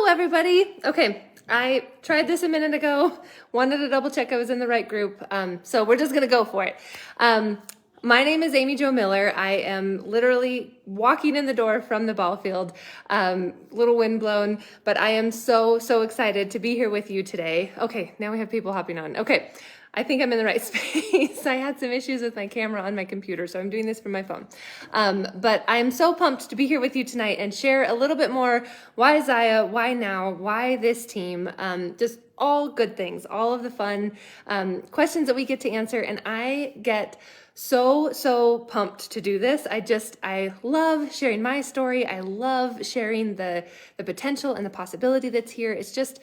everybody. Okay, I tried this a minute ago, wanted to double check I was in the right group, so we're just gonna go for it. My name is Amy Jo Miller. I am literally walking in the door from the ball field, little wind blown, but I am so excited to be here with you today. Okay, now we have people hopping on. Okay, I think I'm in the right space. I had some issues with my camera on my computer, so I'm doing this from my phone. But I'm so pumped to be here with you tonight and share a little bit more why Zyia, why now, why this team, just all good things, all of the fun questions that we get to answer. And I get so pumped to do this. I love sharing my story. I love sharing the potential and the possibility that's here. It's just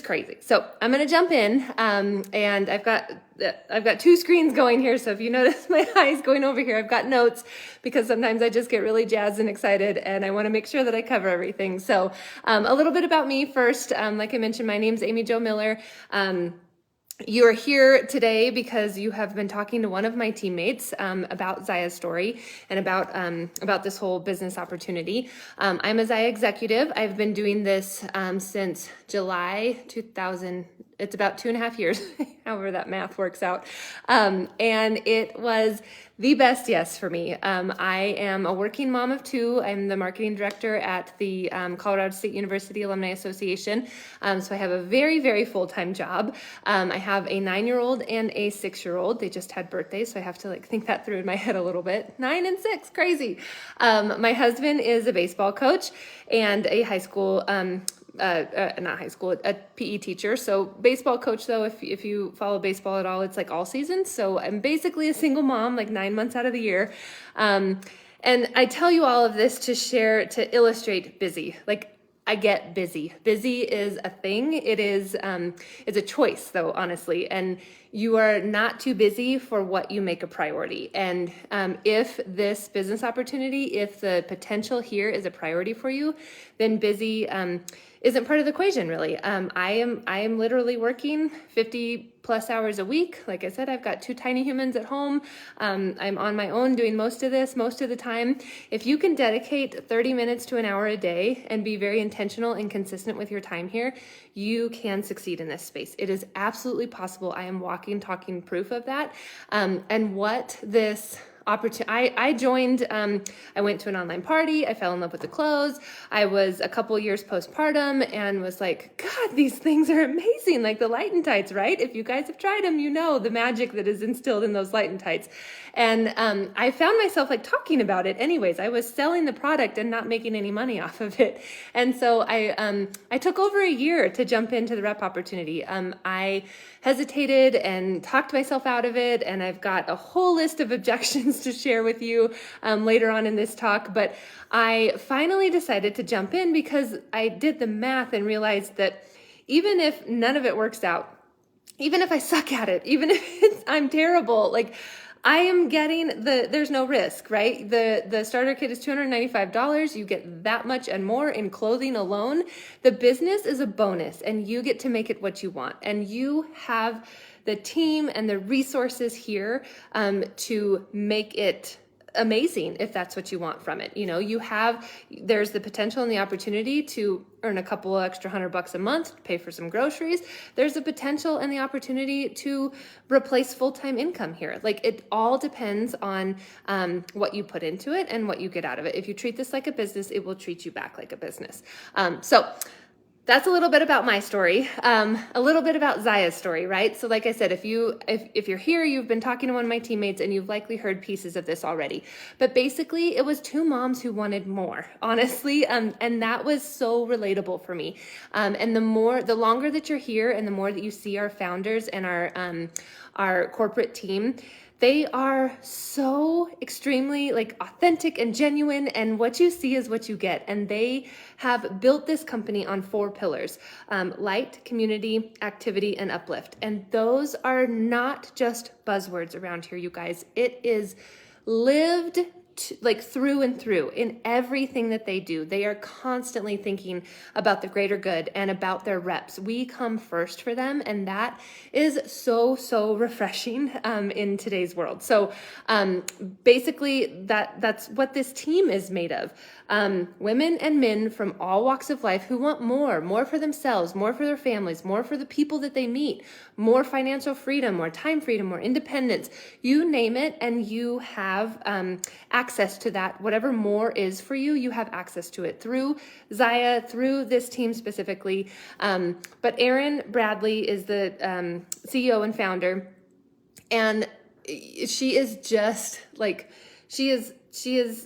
crazy. So I'm gonna jump in, and I've got two screens going here. So if you notice my eyes going over here, I've got notes because sometimes I just get really jazzed and excited, and I want to make sure that I cover everything. So a little bit about me first. Like I mentioned, my name's Amy Jo Miller. You are here today because you have been talking to one of my teammates about Zyia's story and about this whole business opportunity. I'm a Zyia executive. I've been doing this since July 2000. It's about 2.5 years, however that math works out. And it was the best yes for me. I am a working mom of two. I'm the marketing director at the Colorado State University Alumni Association. So I have a very full-time job. I have a 9-year-old and a 6-year-old. They just had birthdays, so I have to think that through in my head a little bit. 9 and 6, crazy. My husband is a baseball coach and a high school, not high school, a PE teacher. So baseball coach though, if you follow baseball at all, it's like all seasons. So I'm basically a single mom, like 9 months out of the year. And I tell you all of this to illustrate busy. Like I get busy. Busy is a thing. It's a choice though, honestly. And you are not too busy for what you make a priority. And if this business opportunity, if the potential here is a priority for you, then busy isn't part of the equation really. I am literally working 50 plus hours a week. Like I said, I've got 2 tiny humans at home. I'm on my own doing most of this most of the time. If you can dedicate 30 minutes to an hour a day and be very intentional and consistent with your time here, you can succeed in this space. It is absolutely possible. I am walking, talking proof of that. And what this opportunity, I joined, I went to an online party, I fell in love with the clothes. I was a couple years postpartum and was like, God, these things are amazing. Like the Light and Tights, right? If you guys have tried them, you know the magic that is instilled in those Light and Tights. And I found myself talking about it anyways. I was selling the product and not making any money off of it. And so I took over a year to jump into the rep opportunity. I hesitated and talked myself out of it. And I've got a whole list of objections to share with you later on in this talk. But I finally decided to jump in because I did the math and realized that even if none of it works out, even if I suck at it, even if I'm terrible, I am getting there's no risk, right? The starter kit is $295. You get that much and more in clothing alone. The business is a bonus and you get to make it what you want. And you have the team and the resources here to make it amazing if that's what you want from it. You know, there's the potential and the opportunity to earn a couple of extra $100 a month, to pay for some groceries. There's the potential and the opportunity to replace full-time income here. It all depends on what you put into it and what you get out of it. If you treat this like a business, it will treat you back like a business. So that's a little bit about my story, a little bit about Zyia's story, right? So like I said, if you're here, you've been talking to one of my teammates and you've likely heard pieces of this already. But basically, it was 2 moms who wanted more, honestly, and that was so relatable for me. And the longer that you're here and the more that you see our founders and our corporate team, they are so extremely authentic and genuine, and what you see is what you get. And they have built this company on 4 pillars: light, community, activity, and uplift. And those are not just buzzwords around here, you guys. It is lived, like through and through in everything that they do. They are constantly thinking about the greater good and about their reps. We come first for them, and that is so refreshing in today's world. So basically that's what this team is made of. Women and men from all walks of life who want more for themselves, more for their families, more for the people that they meet, more financial freedom, more time freedom, more independence, you name it, and you have access to that. Whatever more is for you, you have access to it through Zyia, through this team specifically. But Erin Bradley is the CEO and founder, and she is just like, she is,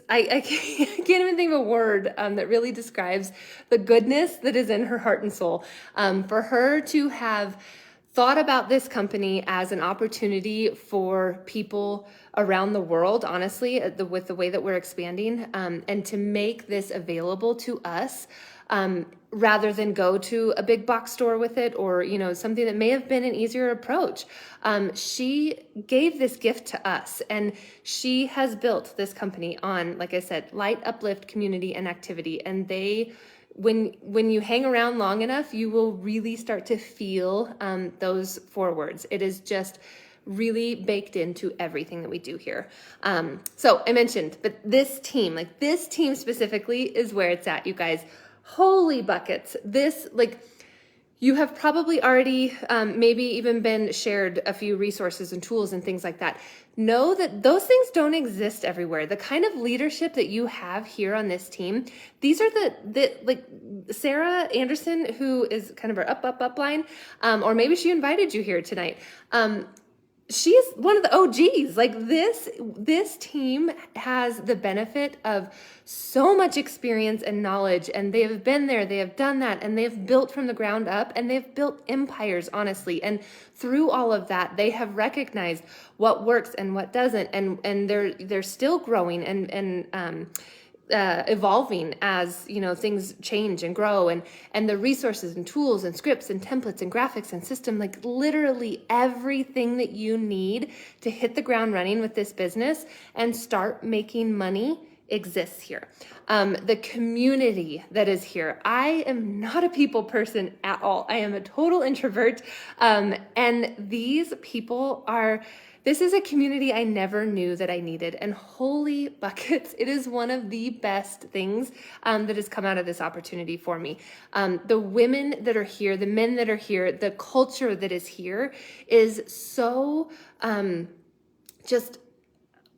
I can't even think of a word that really describes the goodness that is in her heart and soul. For her to have thought about this company as an opportunity for people around the world, honestly, with the way that we're expanding, and to make this available to us, rather than go to a big box store with it, or, you know, something that may have been an easier approach. She gave this gift to us, and she has built this company on, like I said, light, uplift, community, and activity. And when you hang around long enough, you will really start to feel those 4 words. It is just really baked into everything that we do here. So I mentioned, but this team specifically is where it's at, you guys. Holy buckets. This, like, you have probably already maybe even been shared a few resources and tools and things like that. Know that those things don't exist everywhere. The kind of leadership that you have here on this team, these are the like Sarah Anderson, who is kind of our up line, or maybe she invited you here tonight. She's one of the OGs. Like this team has the benefit of so much experience and knowledge, and they have been there, they have done that, and they have built from the ground up, and they've built empires, honestly. And through all of that, they have recognized what works and what doesn't, and they're still growing and evolving as, you know, things change and grow, and the resources and tools and scripts and templates and graphics and system, like literally everything that you need to hit the ground running with this business and start making money exists here. The community that is here. I am not a people person at all. I am a total introvert. And these people this is a community I never knew that I needed. And holy buckets, it is one of the best things that has come out of this opportunity for me. The women that are here, the men that are here, the culture that is here is so just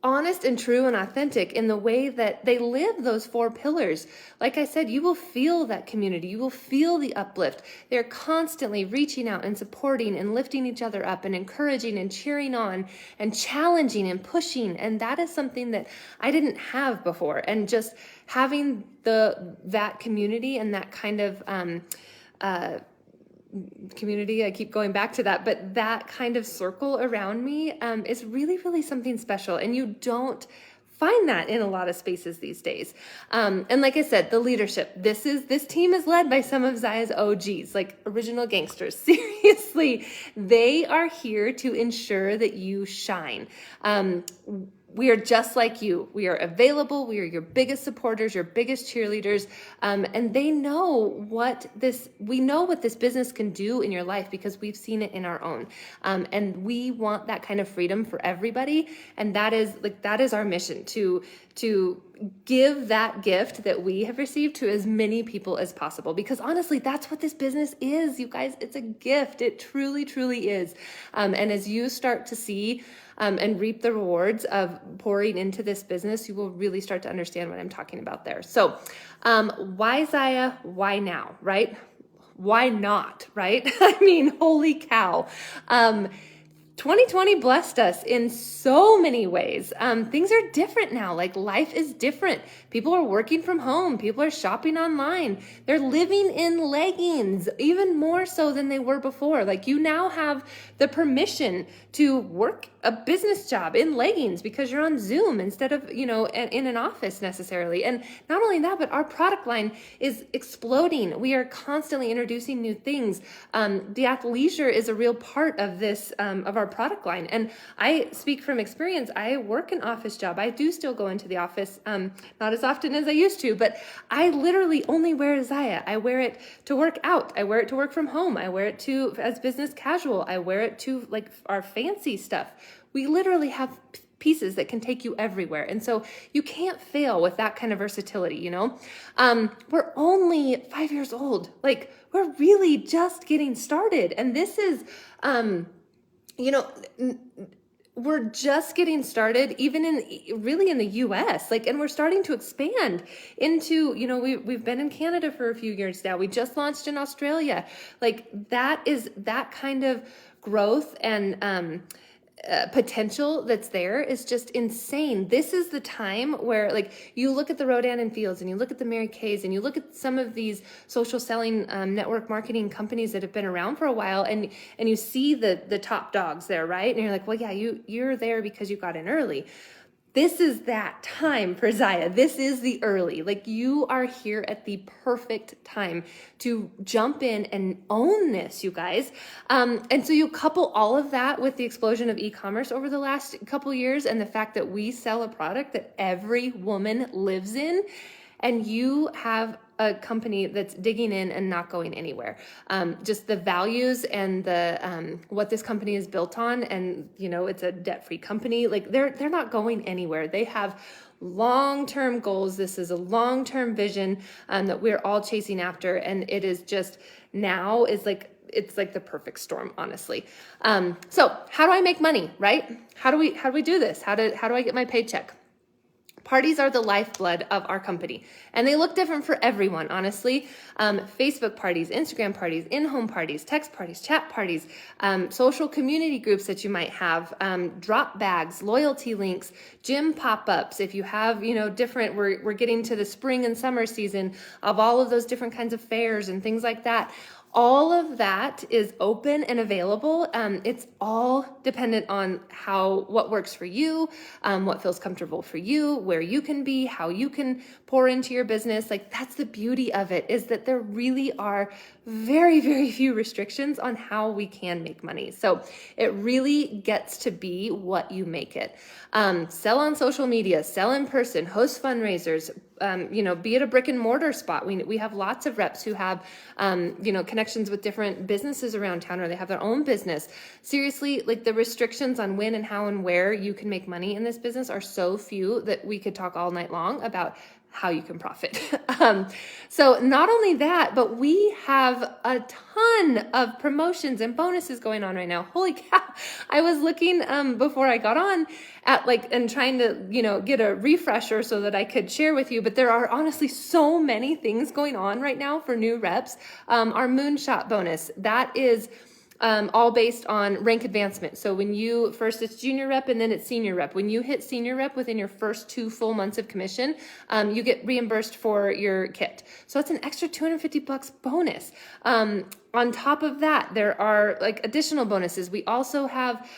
honest and true and authentic in the way that they live those 4 pillars. Like I said, you will feel that community. You will feel the uplift. They're constantly reaching out and supporting and lifting each other up and encouraging and cheering on and challenging and pushing. And that is something that I didn't have before. And just having that community and that kind of community, I keep going back to that, but that kind of circle around me is really something special, and you don't find that in a lot of spaces these days. And like I said, the leadership, this team is led by some of Zyia's OGs, like original gangsters. Seriously, they are here to ensure that you shine. We are just like you. We are available. We are your biggest supporters, your biggest cheerleaders. And they know we know what this business can do in your life because we've seen it in our own. And we want that kind of freedom for everybody. And that is our mission, to give that gift that we have received to as many people as possible. Because honestly, that's what this business is, you guys. It's a gift. It truly is. And as you start to see and reap the rewards of pouring into this business, you will really start to understand what I'm talking about there. So why Zyia? Why now, right? Why not, right? I mean, holy cow. 2020 blessed us in so many ways. Things are different now. Like, life is different. People are working from home. People are shopping online. They're living in leggings, even more so than they were before. Like, you now have the permission to work a business job in leggings because you're on Zoom instead of, in an office necessarily. And not only that, but our product line is exploding. We are constantly introducing new things. The athleisure is a real part of this, of our our product line. And I speak from experience. I work an office job. I do still go into the office, not as often as I used to, but I literally only wear Zyia. I wear it to work out. I wear it to work from home. I wear it to as business casual. I wear it to like our fancy stuff. We literally have pieces that can take you everywhere. And so you can't fail with that kind of versatility, you know? We're only 5 years old. Like, we're really just getting started. And this is, you know, we're just getting started even in the US, like, and we're starting to expand into, you know, we've been in Canada for a few years now. We just launched in Australia. Like, that is that kind of growth and, potential that's there is just insane. This is the time where, like, you look at the Rodan and Fields and you look at the Mary Kays and you look at some of these social selling network marketing companies that have been around for a while, and you see the top dogs there, right? And you're like, well, yeah, you're there because you got in early. This is that time for Zyia. This is the early. Like, you are here at the perfect time to jump in and own this, you guys. And so you couple all of that with the explosion of e-commerce over the last couple years and the fact that we sell a product that every woman lives in, and you have a company that's digging in and not going anywhere. Just the values and the what this company is built on, and you know, it's a debt-free company. Like, they're not going anywhere. They have long-term goals. This is a long-term vision that we're all chasing after, and it is just now is like, it's like the perfect storm, honestly. So how do I make money, right? How do we do this? How do I get my paycheck? Parties are the lifeblood of our company, and they look different for everyone, honestly. Facebook parties, Instagram parties, in-home parties, text parties, chat parties, social community groups that you might have, drop bags, loyalty links, gym pop-ups. If you have, you know, different, we're getting to the spring and summer season of all of those different kinds of fairs and things like that. All of that is open and available. It's all dependent on what works for you, what feels comfortable for you, where you can be, how you can pour into your business. Like, that's the beauty of it, is that there really are very, very few restrictions on how we can make money. So it really gets to be what you make it. Sell on social media, sell in person, host fundraisers, you know, be at a brick and mortar spot. We have lots of reps who have, you know, connections with different businesses around town, or they have their own business. Seriously, like, the restrictions on when and how and where you can make money in this business are so few that we could talk all night long about how you can profit. So not only that, but we have a ton of promotions and bonuses going on right now. Holy cow. I was looking before I got on at, like, and trying to, you know, get a refresher so that I could share with you, but there are honestly so many things going on right now for new reps. Our moonshot bonus, that is all based on rank advancement. So when you first, it's junior rep and then it's senior rep. When you hit senior rep within your first 2 full months of commission, you get reimbursed for your kit. So that's an extra $250 bonus. On top of that, there are, like, additional bonuses. We also have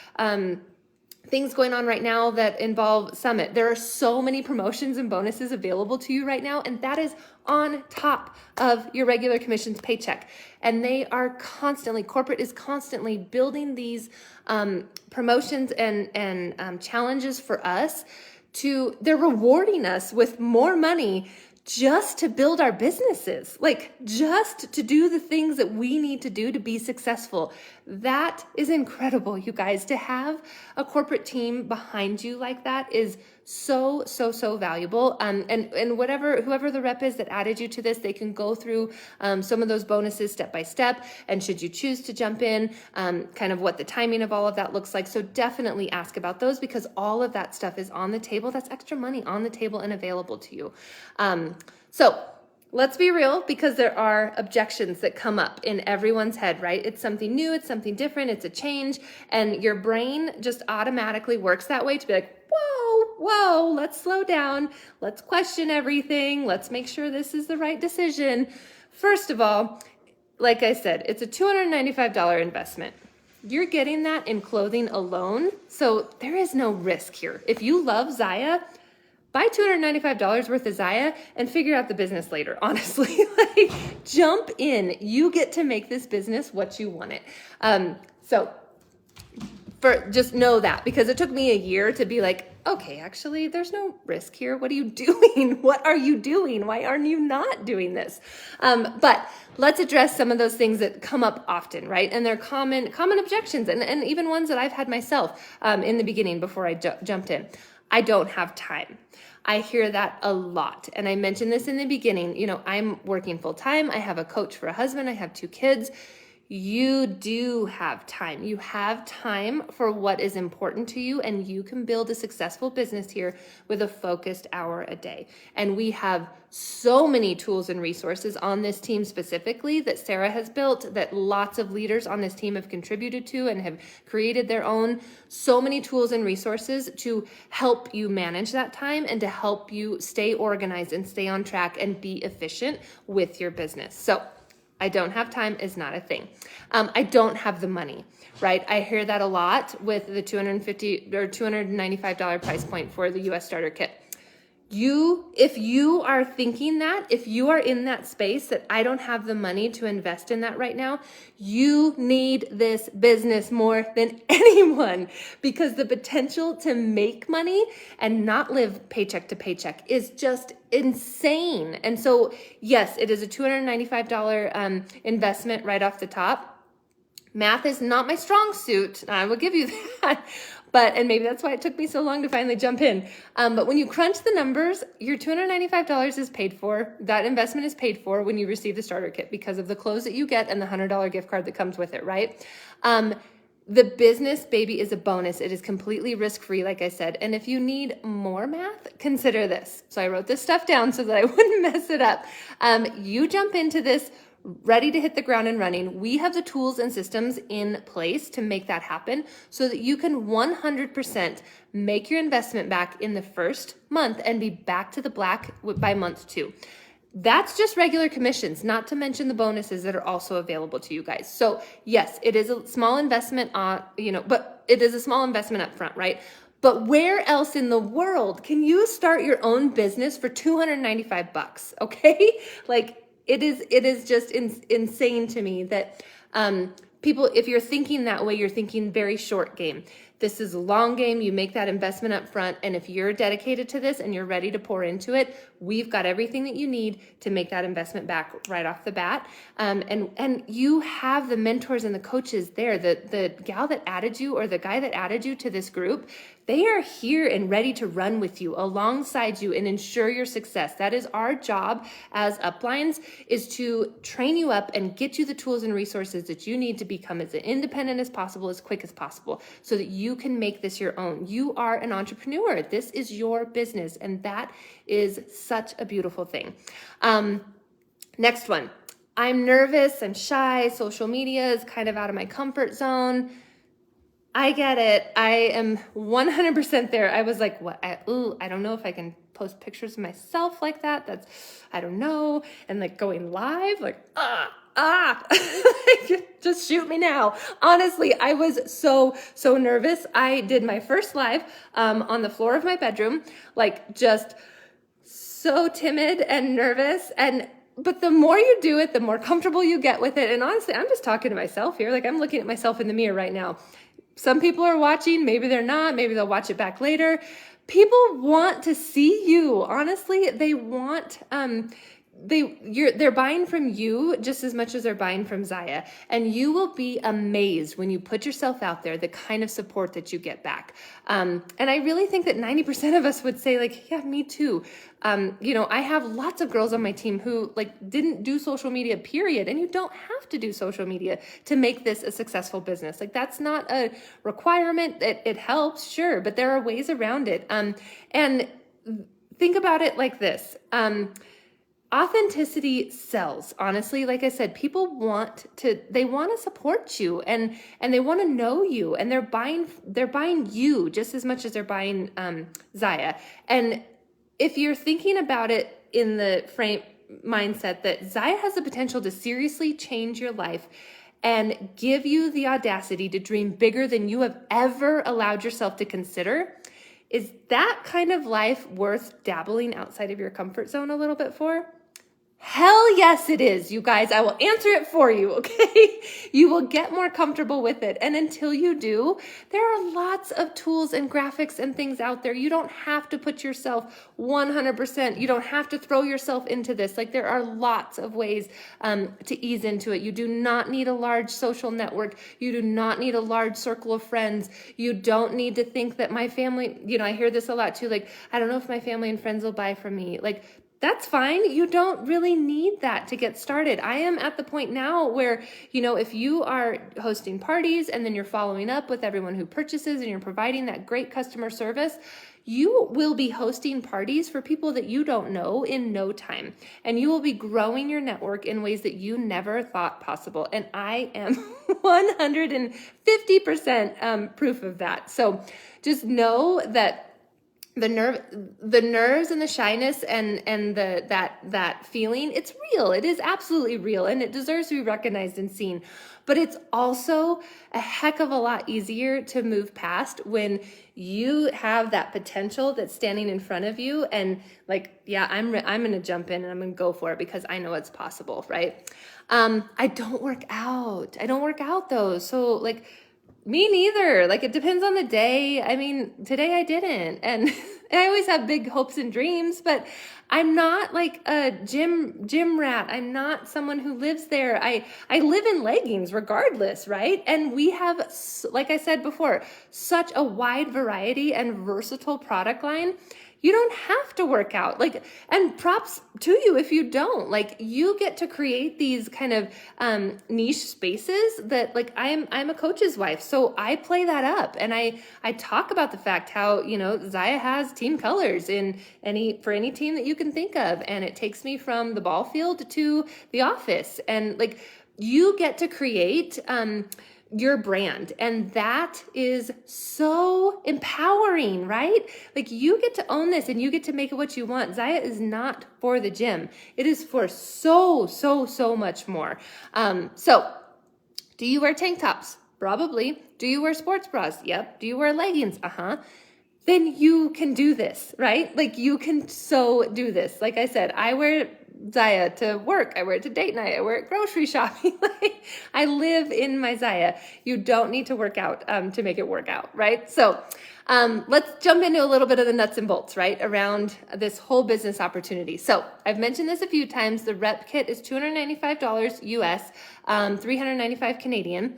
things going on right now that involve Summit. There are so many promotions and bonuses available to you right now, and that is on top of your regular commissions paycheck. And they are constantly, corporate is constantly building these promotions and challenges for us they're rewarding us with more money just to build our businesses, like, just to do the things that we need to do to be successful. That is incredible, you guys. To have a corporate team behind you like that is so, so, so valuable. And whoever the rep is that added you to this, they can go through some of those bonuses step by step. And should you choose to jump in, kind of what the timing of all of that looks like. So definitely ask about those, because all of that stuff is on the table. That's extra money on the table and available to you. So let's be real, because there are objections that come up in everyone's head, right? It's something new, it's something different, it's a change, and your brain just automatically works that way to be like, whoa, let's slow down, let's question everything, let's make sure this is the right decision. First of all, like I said, it's a $295 investment. You're getting that in clothing alone, so there is no risk here. If you love Zyia, buy $295 worth of Zyia and figure out the business later, honestly. Like, jump in. You get to make this business what you want it. So just know that, because it took me a year to be like, okay, actually, there's no risk here. What are you doing? What are you doing? Why aren't you not doing this? But let's address some of those things that come up often, right? And they're common objections, and even ones that I've had myself in the beginning before I jumped in. I don't have time. I hear that a lot. And I mentioned this in the beginning. You know, I'm working full time. I have a coach for a husband. I have 2 kids. You do have time. You have time for what is important to you, and you can build a successful business here with a focused hour a day. And we have so many tools and resources on this team specifically that Sarah has built, that lots of leaders on this team have contributed to and have created their own. So many tools and resources to help you manage that time and to help you stay organized and stay on track and be efficient with your business. So I don't have time is not a thing. I don't have the money, right? I hear that a lot with the $250 or $295 price point for the US starter kit. If you are thinking that, if you are in that space that I don't have the money to invest in that right now, you need this business more than anyone, because the potential to make money and not live paycheck to paycheck is just insane. And so, yes, it is a $295 investment right off the top. Math is not my strong suit. I will give you that. And maybe that's why it took me so long to finally jump in. But when you crunch the numbers, your $295 is paid for. That investment is paid for when you receive the starter kit because of the clothes that you get and the $100 gift card that comes with it, right? The business, baby, is a bonus. It is completely risk-free, like I said. And if you need more math, consider this. So I wrote this stuff down so that I wouldn't mess it up. You jump into this ready to hit the ground and running. We have the tools and systems in place to make that happen so that you can 100% make your investment back in the first month and be back to the black by month 2. That's just regular commissions, not to mention the bonuses that are also available to you guys. So yes, it is a small investment but it is a small investment up front, right? But where else in the world can you start your own business for $295? Okay? Like, it is just insane to me that people, if you're thinking that way, you're thinking very short game. This is a long game. You make that investment up front. And if you're dedicated to this and you're ready to pour into it, we've got everything that you need to make that investment back right off the bat. And you have the mentors and the coaches there. The gal that added you or the guy that added you to this group, they are here and ready to run with you, alongside you, and ensure your success. That is our job as uplines, is to train you up and get you the tools and resources that you need to become as independent as possible, as quick as possible, so that you can make this your own. You are an entrepreneur. This is your business, and that is such a beautiful thing. Next one. I'm nervous, I'm shy, social media is kind of out of my comfort zone. I get it. I am 100% there. I was like, what? I don't know if I can post pictures of myself like that. I don't know. And like going live, like, just shoot me now. Honestly, I was so nervous. I did my first live on the floor of my bedroom, like just so timid and nervous. But the more you do it, the more comfortable you get with it. And honestly, I'm just talking to myself here. Like, I'm looking at myself in the mirror right now. Some people are watching, maybe they're not, maybe they'll watch it back later. People want to see you. Honestly, they want, they're buying from you just as much as they're buying from Zyia. And you will be amazed when you put yourself out there, the kind of support that you get back. And I really think that 90% of us would say, like, yeah, me too. I have lots of girls on my team who didn't do social media, period. And you don't have to do social media to make this a successful business. Like, that's not a requirement. It helps, sure, but there are ways around it. And think about it like this. Authenticity sells. Honestly, like I said, people want to support you and they want to know you, and they're buying you just as much as they're buying Zyia. And if you're thinking about it in the mindset that Zyia has the potential to seriously change your life and give you the audacity to dream bigger than you have ever allowed yourself to consider, is that kind of life worth dabbling outside of your comfort zone a little bit for? Hell yes, it is, you guys. I will answer it for you, okay? You will get more comfortable with it. And until you do, there are lots of tools and graphics and things out there. You don't have to put yourself 100%. You don't have to throw yourself into this. Like, there are lots of ways to ease into it. You do not need a large social network. You do not need a large circle of friends. You don't need to think that my family, I hear this a lot too. Like, I don't know if my family and friends will buy from me. Like, that's fine. You don't really need that to get started. I am at the point now where, if you are hosting parties and then you're following up with everyone who purchases and you're providing that great customer service, you will be hosting parties for people that you don't know in no time. And you will be growing your network in ways that you never thought possible. And I am 150% proof of that. So just know that the nerves and the shyness and that feeling, it's real. It is absolutely real, and it deserves to be recognized and seen. But it's also a heck of a lot easier to move past when you have that potential that's standing in front of you, and like, yeah, I'm gonna jump in and I'm gonna go for it because I know it's possible, right? I don't work out. I don't work out though, so like. Me neither. Like, it depends on the day. I mean, today I didn't. And I always have big hopes and dreams, but I'm not like a gym rat. I'm not someone who lives there. I live in leggings regardless, right? And we have, like I said before, such a wide variety and versatile product line. You don't have to work out. Like, and props to you if you don't. Like, you get to create these kind of niche spaces that, like, I'm a coach's wife, so I play that up, and I talk about the fact how Zyia has team colors for any team that you can think of, and it takes me from the ball field to the office, and like, you get to create your brand. And that is so empowering, right? Like, you get to own this and you get to make it what you want. Zyia is not for the gym. It is for so much more. So do you wear tank tops? Probably. Do you wear sports bras? Yep. Do you wear leggings? Then you can do this, right? Like, you can so do this. Like I said, I wear Zyia to work. I wear it to date night. I wear it grocery shopping. I live in my Zyia. You don't need to work out to make it work out, right? So let's jump into a little bit of the nuts and bolts, right, around this whole business opportunity. So I've mentioned this a few times. The rep kit is $295 US, 395 Canadian.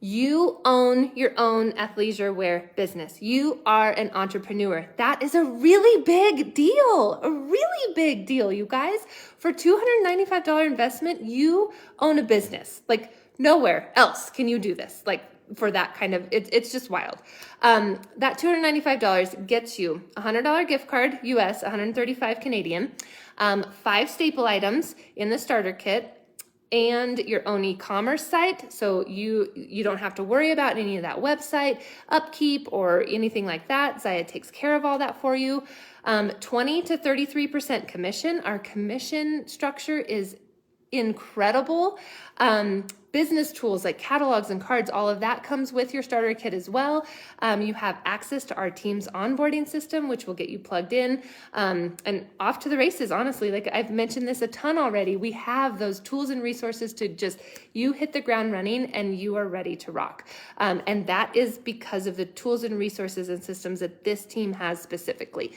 You own your own athleisure wear business. You are an entrepreneur. That is a really big deal, you guys. For $295 investment, you own a business. Like, nowhere else can you do this. Like, for that kind of, it's just wild. That $295 gets you a $100 gift card, US, 135 Canadian, 5 staple items in the starter kit, and your own e-commerce site. So you don't have to worry about any of that website upkeep or anything like that. Zyia takes care of all that for you. 20 to 33% commission. Our commission structure is incredible. Business tools like catalogs and cards, all of that comes with your starter kit as well. You have access to our team's onboarding system, which will get you plugged in and off to the races, honestly. Like, I've mentioned this a ton already. We have those tools and resources to just, you hit the ground running and you are ready to rock. And that is because of the tools and resources and systems that this team has specifically.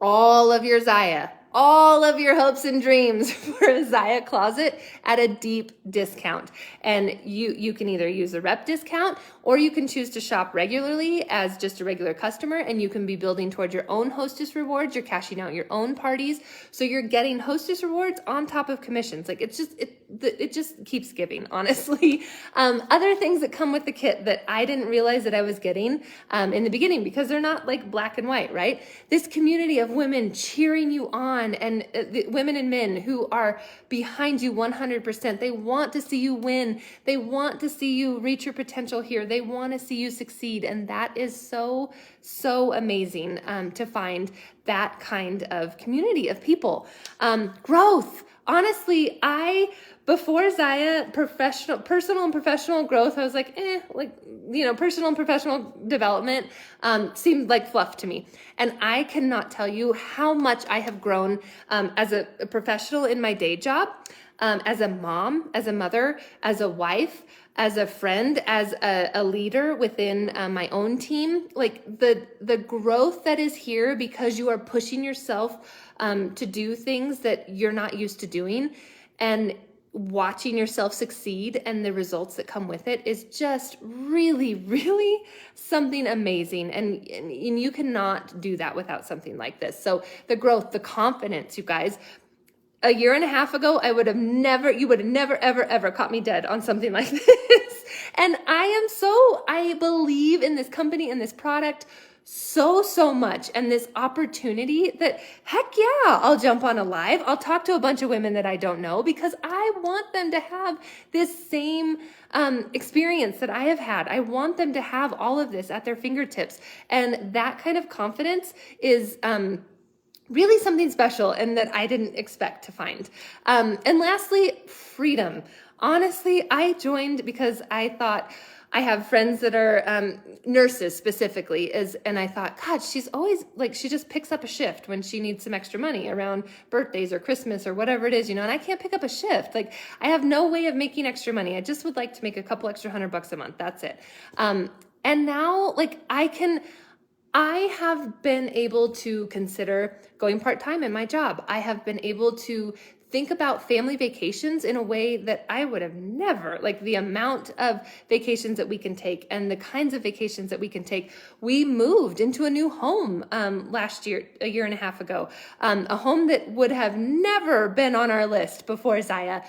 All of your Zyia, all of your hopes and dreams for a Zyia closet at a deep discount. And you can either use a rep discount, or you can choose to shop regularly as just a regular customer, and you can be building towards your own hostess rewards. You're cashing out your own parties. So you're getting hostess rewards on top of commissions. Like, it just keeps giving, honestly. Other things that come with the kit that I didn't realize that I was getting in the beginning, because they're not like black and white, right? This community of women cheering you on, and women and men who are behind you 100%. They want to see you win. They want to see you reach your potential here. They want to see you succeed. And that is so amazing to find that kind of community of people. Growth. honestly, before Zyia, personal and professional growth, I was like, personal and professional development seemed like fluff to me. And I cannot tell you how much I have grown as a professional in my day job, as a mom, as a mother, as a wife, as a friend, as a leader within my own team. Like the growth that is here because you are pushing yourself to do things that you're not used to doing, and watching yourself succeed and the results that come with it is just really, really something amazing. And you cannot do that without something like this. So the growth, the confidence, you guys, a year and a half ago, you would have never, ever, ever caught me dead on something like this. And I believe in this company and this product so much, and this opportunity that, heck yeah, I'll jump on a live. I'll talk to a bunch of women that I don't know because I want them to have this same experience that I have had. I want them to have all of this at their fingertips. And that kind of confidence is really something special and that I didn't expect to find. And lastly, freedom. Honestly, I joined because I thought, I have friends that are nurses specifically, and I thought, God, she's always like, she just picks up a shift when she needs some extra money around birthdays or Christmas or whatever it is, and I can't pick up a shift. Like, I have no way of making extra money. I just would like to make a couple extra $100 a month. That's it. And now, like, I have been able to consider going part-time in my job. I have been able to think about family vacations in a way that I would have never, like the amount of vacations that we can take and the kinds of vacations that we can take. We moved into a new home last year, a year and a half ago, a home that would have never been on our list before Zyia.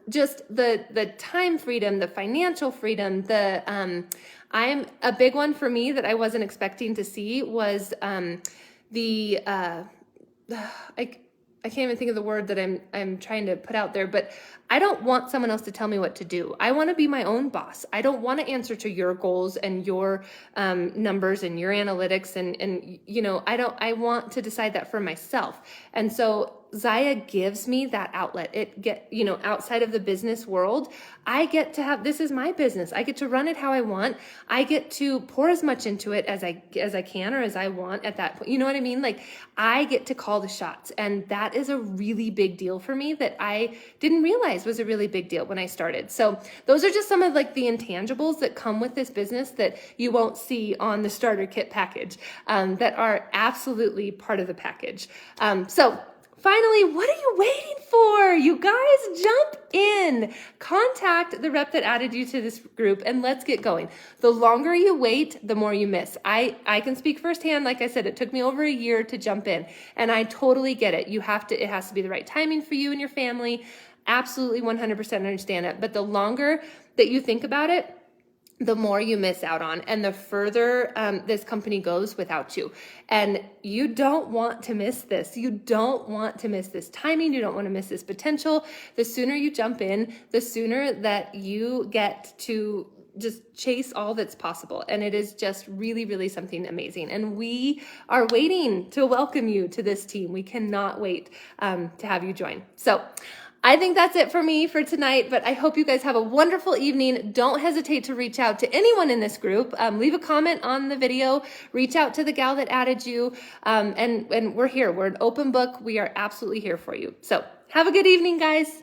Just the time freedom, the financial freedom, I'm a big one for me that I wasn't expecting to see was I can't even think of the word that I'm trying to put out there, but I don't want someone else to tell me what to do. I want to be my own boss. I don't want to answer to your goals and your numbers and your analytics and I want to decide that for myself. And so Zyia gives me that outlet. Outside of the business world, I get to have, this is my business. I get to run it how I want. I get to pour as much into it as I can or as I want at that point. You know what I mean? Like, I get to call the shots, and that is a really big deal for me that I didn't realize was a really big deal when I started. So those are just some of like the intangibles that come with this business that you won't see on the starter kit package, that are absolutely part of the package. So finally, what are you waiting for? You guys, jump in. Contact the rep that added you to this group and let's get going. The longer you wait, the more you miss. I can speak firsthand. Like I said, it took me over a year to jump in, and I totally get it. It has to be the right timing for you and your family. Absolutely 100% understand it. But the longer that you think about it, the more you miss out on, and the further this company goes without you. And you don't want to miss this. You don't want to miss this timing. You don't want to miss this potential. The sooner you jump in, the sooner that you get to just chase all that's possible. And it is just really, really something amazing. And we are waiting to welcome you to this team. We cannot wait to have you join. So I think that's it for me for tonight, but I hope you guys have a wonderful evening. Don't hesitate to reach out to anyone in this group. Leave a comment on the video, reach out to the gal that added you, and we're here. We're an open book. We are absolutely here for you. So have a good evening, guys.